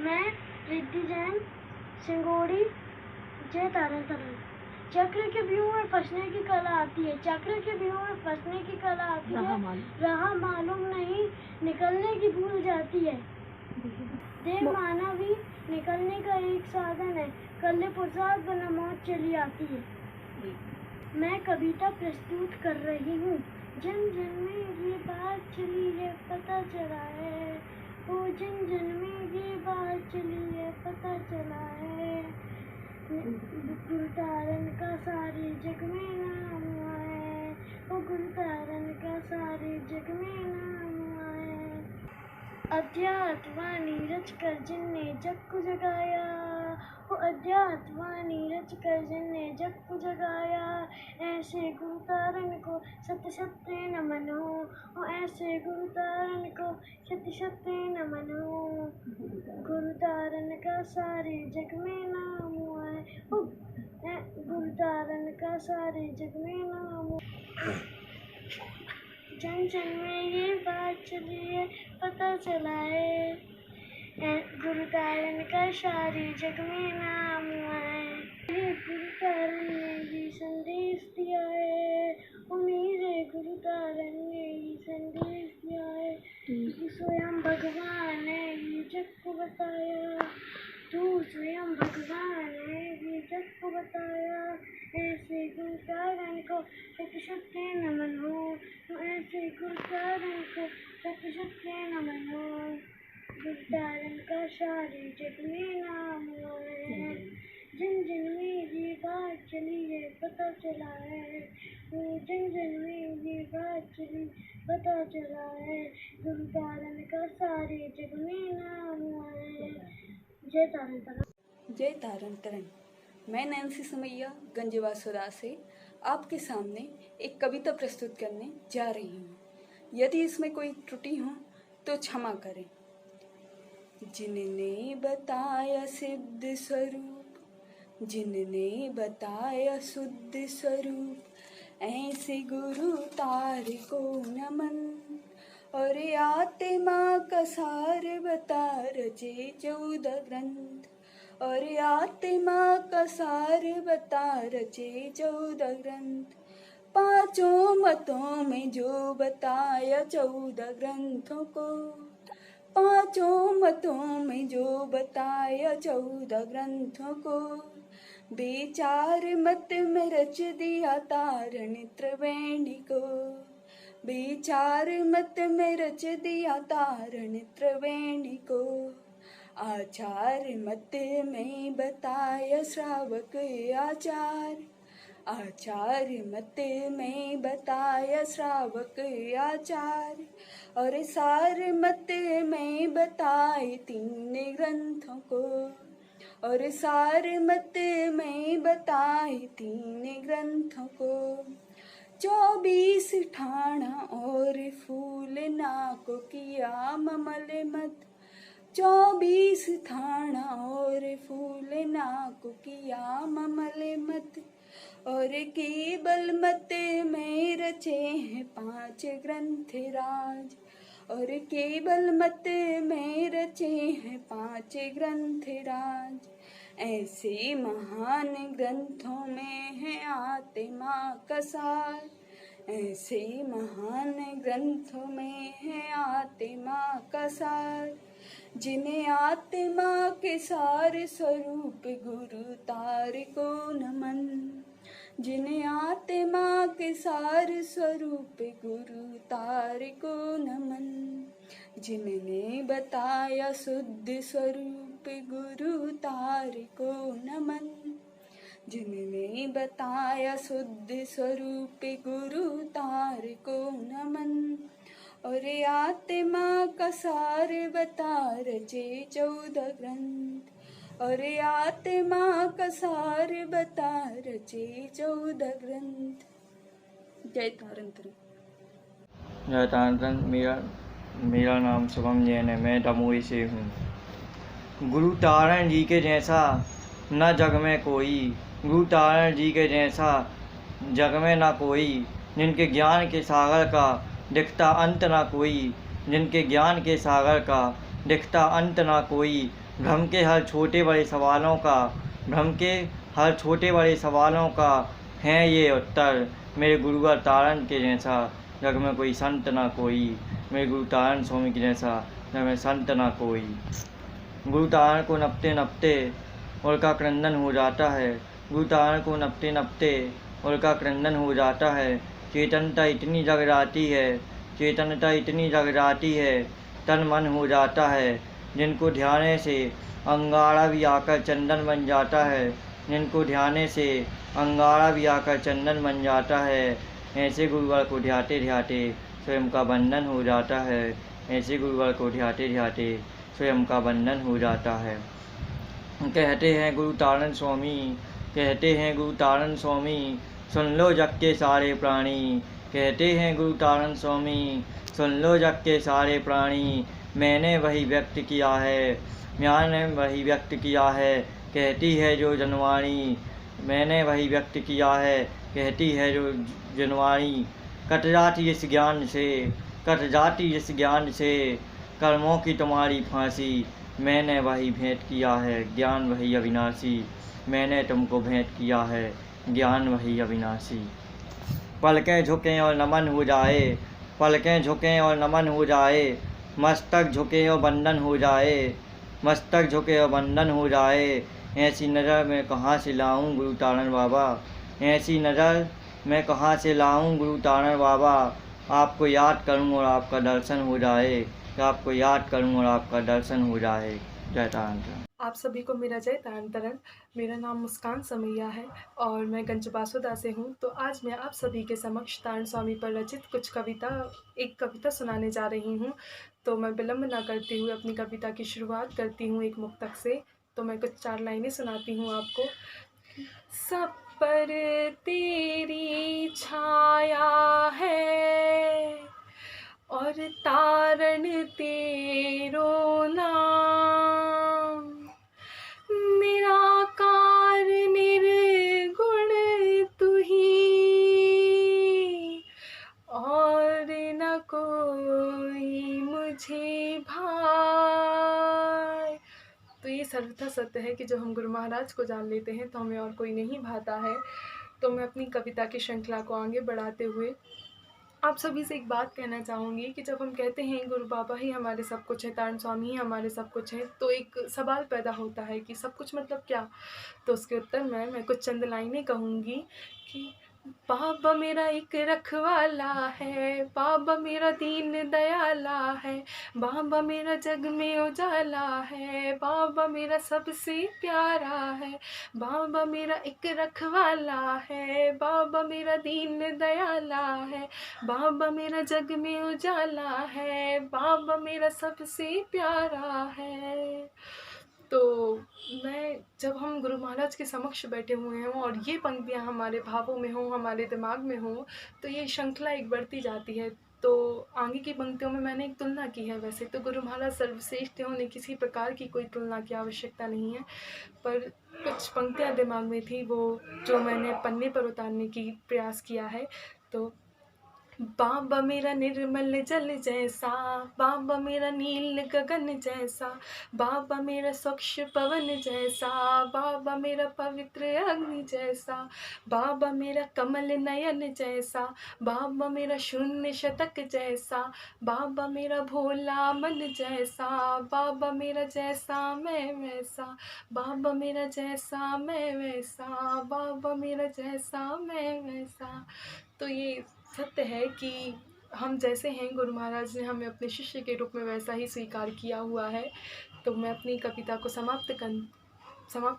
मैं रिद्धि जैन सिंगोड़ी जय तारण तारण। चक्र के व्यूह में फंसने की कला आती है, चक्र के व्यूह में फंसने की कला आती है, राह मालूम नहीं निकलने की भूल जाती है। देह मानवी निकलने का एक साधन है, कल्ले पुरुषार्थ बना मौत चली आती है। मैं कविता प्रस्तुत कर रही हूँ। जन जन में ये बात चली है पता चला है, ओ जन जन में ये बात चली है पता चला है। गुरु तारण का सारे जग में नाम हुआ है, ओ गुरु तारण का सारे जग में नाम हुआ है। अध्यात्म नीरज कर जिनने जग को जगाया, ओ अध्यात्म नीरज कर जिनने जग को जगाया। ऐसे गुरु तारण को सत्य सत्य नमन हो, ओ ऐसे गुरु तारण को सत्य सत्य नमन हो। गुरु तारण का सारे जग में नाम हुआ है, ओ गुरु तारण का सारे जग में नाम हुआ। जन जन में ये बात चली है पता चला है, गुरु तारण का सारे जग में नाम हुआ है। गुरु तारण ने ही संदेश दिया है, ओ मेरे गुरु तारण ने ही संदेश दिया है। तू स्वयं भगवान है ये जग को बताया, तू स्वयं भगवान है ये जग को बताया। ऐसे गुरु तारण को सत्य सत्य नमन हो, तो ऐसे गुरु तारण को सत्य सत्य नमन हो। गुरु तारण का सारे जग में नाम हुआ है, जन जन में ये बात चली है पता चला है, वो जन जन में ये बात चली पता चला है। गुरु तारण का सारे जग में नाम हुआ है। जय तारण तारण। जय तारण तारण। मैं नैन्सी समैया गंजवासुरा से आपके सामने एक कविता प्रस्तुत करने जा रही हूँ। यदि इसमें कोई त्रुटि हो तो क्षमा करें। जिनने बताया सिद्ध स्वरूप, जिनने बताया शुद्ध स्वरूप, ऐसे गुरु तार को नमन। और आत्मा का सार बता रचे 14 ग्रंथ, और आत्मा का सार बता रचे 14 ग्रंथ। पांचों मतों में जो बताया 14 ग्रंथों को, पांचों मतों में जो बताया 14 ग्रंथों को। बेचार मत में रच दिया तारण त्रिवेणी को, बेचार मत में रच दिया तारण त्रिवेणी को। आचार मत में बताया श्रावक आचार, आचार मत में बताया श्रावक आचार। और सार मत में बताए 3 ग्रंथों को, और सार मत में बताए 3 ग्रंथों को। 24 ठाणा और फूल नाको किया ममल मत, 24 ठाणा और फूल नाको किया ममल मत। और केवल मत में रचे हैं 5 ग्रंथ राज, और केवल मत में रचे हैं 5 ग्रंथ राज। ऐसे महान ग्रंथों में है आत्मा का सार, ऐसे महान ग्रंथों में है आत्मा का सार। जिन्हें आत्मा के सार स्वरूप गुरु तार को नमन, जिन्हें आत्मा के सार स्वरूप गुरु तार को नमन। जिन्हें बताया शुद्ध स्वरूप गुरु तार को नमन, जिन्हें बताया शुद्ध स्वरूप गुरु तार को नमन। और आत्मा का सार बता रचे 14 ग्रंथ, और आत्मा का सार बता रचे 14 ग्रंथ। जय तारण तारण। जय तारण तारण। मेरा नाम शुभम जैन है, मैं दमोही से हूँ। गुरु तारण जी के जैसा न जग में कोई, गुरु तारण जी के जैसा जग में ना कोई। जिनके ज्ञान के सागर का दिखता अंत ना कोई, जिनके ज्ञान के सागर का दिखता अंत ना कोई। भ्रम के हर छोटे बड़े सवालों का है ये उत्तर। मेरे गुरुवर तारण के जैसा जग में कोई संत ना कोई, मेरे गुरु तारण स्वामी के जैसा जग में संत ना कोई। गुरु तारण को नपते नपते उनका क्रंदन हो जाता है, गुरु तारण को नपते नपते उनका क्रंदन हो जाता है। चेतनता इतनी जग जाती है, तन मन हो जाता है। जिनको ध्याने से अंगारा भी आकर चंदन बन जाता है, ऐसे गुरुवर को ध्याते ध्याते स्वयं का बंधन हो जाता है। कहते हैं गुरु तारण स्वामी, सुन लो जग के सारे प्राणी। कहते हैं गुरु तारण स्वामी, सुन लो जग के सारे प्राणी। मैंने वही व्यक्त किया है, कहती है जो जनवाणी। कट जाती इस ज्ञान से कर्मों की तुम्हारी फांसी। मैंने वही भेंट किया है, ज्ञान वही अविनाशी। मैंने तुमको भेंट किया है, ज्ञान वही अविनाशी। पलकें झुकें और नमन हो जाए, मस्तक झुके और बंधन हो जाए। ऐसी नज़र मैं कहाँ से लाऊं गुरु तारण बाबा। आपको याद करूं और आपका दर्शन हो जाए। जय तारण। आप सभी को मेरा जय तारण तारण। मेरा नाम मुस्कान समैया है और मैं गंजबासुदा से हूँ। तो आज मैं आप सभी के समक्ष तारण स्वामी पर रचित एक कविता सुनाने जा रही हूँ। तो मैं विलम्ब ना करते हुए अपनी कविता की शुरुआत करती हूँ एक मुक्तक से। तो मैं कुछ 4 लाइनें सुनाती हूँ आपको। सब पर तेरी छाया है और तारण तेरो नाम। निराकार निर्गुण तू ही और न कोई मुझे भाए। तो ये सर्वथा सत्य है कि जब हम गुरु महाराज को जान लेते हैं तो हमें और कोई नहीं भाता है। तो मैं अपनी कविता की श्रृंखला को आगे बढ़ाते हुए आप सभी से एक बात कहना चाहूँगी कि जब हम कहते हैं गुरु बाबा ही हमारे सब कुछ है, तारण स्वामी ही हमारे सब कुछ है, तो एक सवाल पैदा होता है कि सब कुछ मतलब क्या। तो उसके उत्तर में मैं कुछ चंद लाइनें कहूँगी कि बाबा मेरा एक रखवाला है, बाबा मेरा दीन दयाला है, बाबा मेरा जग में उजाला है, बाबा मेरा सबसे प्यारा है। बाबा मेरा एक रखवाला है, बाबा मेरा दीन दयाला है, बाबा मेरा जग में उजाला है, बाबा मेरा सबसे प्यारा है। तो जब हम गुरु महाराज के समक्ष बैठे हुए हों और ये पंक्तियाँ हमारे भावों में हों, हमारे दिमाग में हों, तो ये श्रृंखला एक बढ़ती जाती है। तो आगे की पंक्तियों में मैंने एक तुलना की है। वैसे तो गुरु महाराज सर्वश्रेष्ठ हैं, उन्हें किसी प्रकार की कोई तुलना की आवश्यकता नहीं है, पर कुछ पंक्तियाँ दिमाग में थी वो जो मैंने पन्ने पर उतारने की प्रयास किया है। तो बाबा मेरा निर्मल जल जैसा, बाबा मेरा नील गगन जैसा, बाबा मेरा स्वच्छ पवन जैसा, बाबा मेरा पवित्र अग्नि जैसा, बाबा मेरा कमल नयन जैसा, बाबा मेरा शून्य शतक जैसा, बाबा मेरा भोला मन जैसा, बाबा मेरा जैसा मैं वैसा, बाबा मेरा जैसा मैं वैसा, बाबा मेरा जैसा मैं वैसा। तो ये सत्य है कि हम जैसे हैं गुरु महाराज ने हमें अपने शिष्य के रूप में वैसा ही स्वीकार किया हुआ है। तो मैं अपनी कविता को समाप्त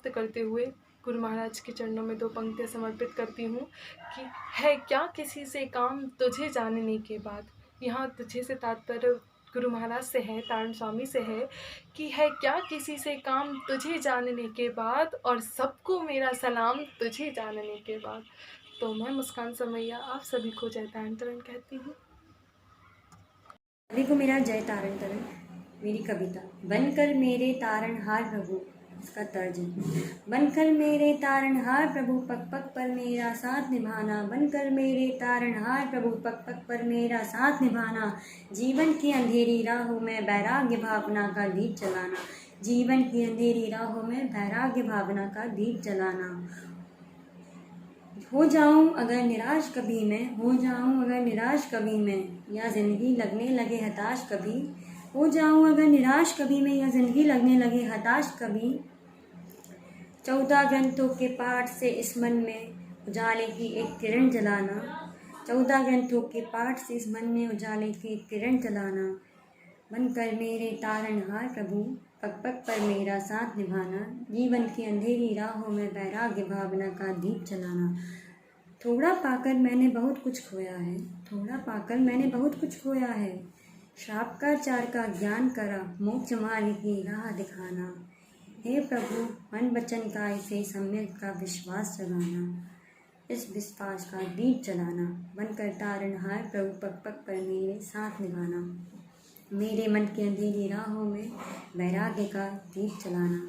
करते हुए गुरु महाराज के चरणों में 2 पंक्तियाँ समर्पित करती हूँ कि है क्या किसी से काम तुझे जानने के बाद। यहाँ तुझे से तात्पर्य गुरु महाराज से है, तारण स्वामी से है कि है क्या किसी से काम तुझे जानने के बाद और सबको मेरा सलाम तुझे जानने के बाद। तो मैं मुस्कान समैया आप सभी को जय तारण तारण कहती हूँ। सभी को मेरा जय तारण तारण। मेरी कविता। बनकर मेरे तारणहार प्रभु, इसका तर्ज। बनकर मेरे तारणहार प्रभु, पग पग पर मेरा साथ निभाना। बनकर मेरे तारणहार प्रभु, पग पग पर मेरा साथ निभाना। जीवन की अंधेरी राहों में वैराग्य भावना का दीप जलाना। जीवन की अंधेरी राहों में वैराग्य भावना का दीप जलाना। हो जाऊं अगर निराश कभी मैं, हो जाऊं अगर निराश कभी मैं, या ज़िंदगी लगने लगे हताश कभी, हो जाऊं अगर निराश कभी मैं, या ज़िंदगी लगने लगे हताश कभी। 14 ग्रंथों के पाठ से इस मन में उजाले की एक किरण जलाना। 14 ग्रंथों के पाठ से इस मन में उजाले की एक किरण जलाना। बनकर मेरे तारणहार प्रभु, पग पग पर मेरा साथ निभाना। जीवन की अंधेरी राहों में वैराग्य भावना का दीप जलाना। थोड़ा पाकर मैंने बहुत कुछ खोया है, थोड़ा पाकर मैंने बहुत कुछ खोया है। श्राप का चार का ज्ञान करा, मोक्ष मार्ग की राह दिखाना। हे प्रभु, मन वचन काय से सम्यक का विश्वास जगाना। इस विश्वास का दीप जलाना। बनकर तारणहार प्रभु, पग पग पर मेरे साथ निभाना। मेरे मन के अंधेरी राहों में वैराग्य का दीप जलाना।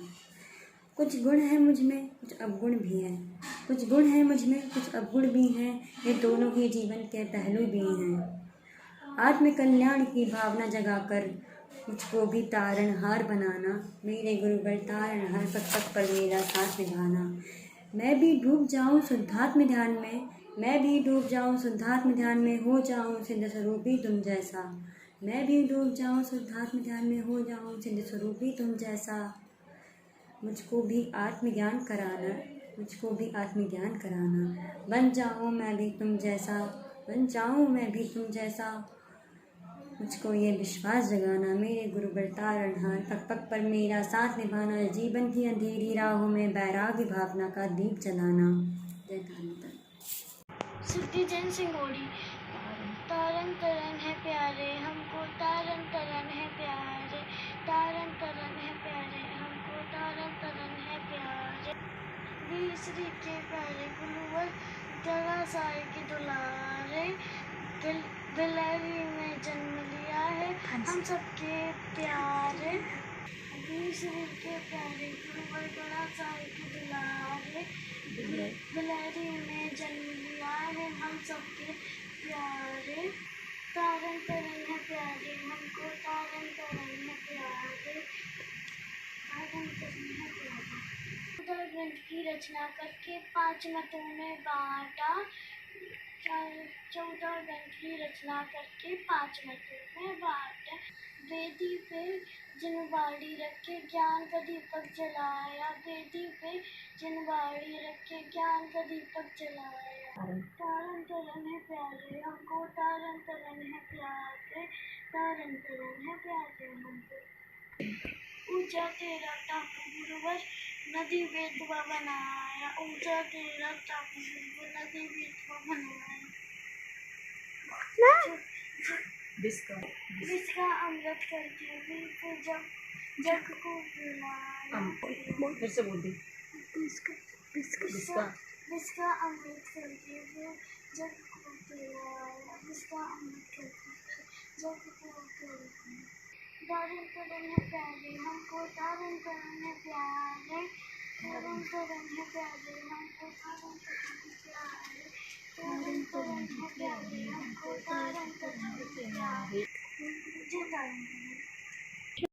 कुछ गुण हैं मुझ में, कुछ अवगुण भी हैं। कुछ गुण हैं मुझ में, कुछ अवगुण भी हैं। ये दोनों ही जीवन के पहलू भी हैं। आत्म कल्याण की भावना जगाकर मुझको भी तारणहार बनाना। मेरे गुरुवर तारणहार, पग पग पर मेरा साथ निभाना। मैं भी डूब जाऊं शुद्धात्म ध्यान में, मैं भी डूब जाऊं शुद्धात्म ध्यान में, हो जाऊं सिद्ध स्वरूपी तुम जैसा। मैं भी डूब जाऊं शुद्धात्म ध्यान में, हो जाऊं सिद्ध स्वरूपी तुम जैसा। मुझको भी आत्मज्ञान कराना, मुझको भी आत्मज्ञान कराना। बन जाऊं मैं भी तुम जैसा, बन जाऊं मैं भी तुम जैसा। मुझको ये विश्वास जगाना। मेरे गुरुवर तारणहार, पग पग पर मेरा साथ निभाना। जीवन की अंधेरी राहों में वैराग्य भावना का दीप जलाना। जय तारण। सिद्धिजन सिंगोड़ी। तारन तरन है प्यारे हमको, तारन तरन है प्यारे, तारन तरन है प्यारे हमको, तारन तरन है प्यारे। वीर श्री के प्यारे गुरुवर, जरा साई के दुलारे। बिलहरी में जन्म लिया है हम सबके प्यारे। वीर श्री के प्यारे गुरुवर, जरा साई के दुलारे। बिलहरी में जन्म लिया है हम सबके प्यारे। तारन तरन है प्यारे हमको, तारन तरन है प्यारे, तारन तरन है प्यारे। 14 ग्रंथ की रचना करके 5 मतों में बांटा। 14 ग्रंथ की रचना करके 5 मतों में बांटा। वेदी पे जिनवाड़ी रख के ज्ञान का दीपक जलाया। वेदी पे जिनवाड़ी रख के ज्ञान का दीपक जलाया। तारन तरन है प्यारे हमको, तारन तरन है प्यारे, तारन तरन है प्यारे हमको। ऊंचा तेरा टापू गुरुवर, नदी बेतवा बनाया। ऊंचा तेरा टापू गुरुवर, नदी बेतवा बनाया। जिसका अमृत करके भी फिर जब जग को बुलाया। फिर से बोल दी। जिसका अमृत करके फिर जग को बुलाया। जिसका अमृत करके जग को बुलाया। तारन तरन है प्यारे हमको, तारन तरन है प्यारे, तारन तरन है प्यारे हमको, तारन तरन है प्यारे, तारन तरन है प्यारे हमको, तारन तरन है प्यारे। जय तारण।